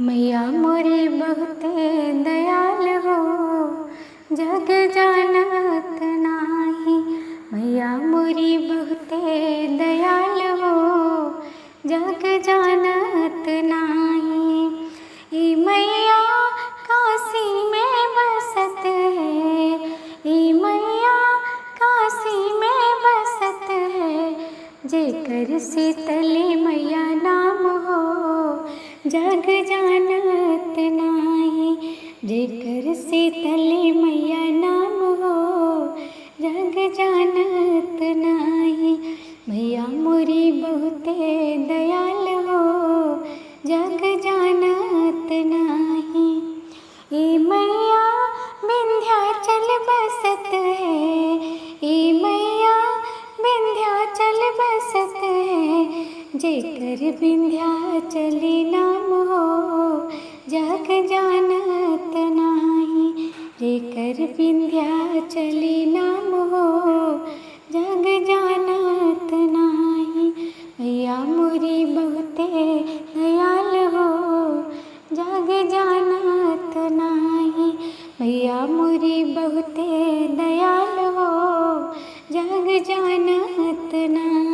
मैया मोरी बहुते दयाल हो, जग जानत नाही। मैया मोरी बहुते दयाल हो, जग जानत नाही। ई मैया काशी में बसत है, ई मैया काशी में बसत है। जेकर शीतली मैया नाम हो, जग जानत नाही। जेकर शीतली मैया नाम हो, जग जानत नाही। मैया मोरी बहुते दयाल हो, जग जानत नाही। ई मैया विंध्याचल बसत है, ई मैया विंध्याचल बसत है। जेकर विंध्याचली नाम हो, जग जानत नाही। जेकर विंध्याचली नाम हो, जग जानत नाही। मैया मोरी बहुते दयाल हो, जग जानत नाही। मैया मोरी बहुते दयाल हो, जग जानत नाही।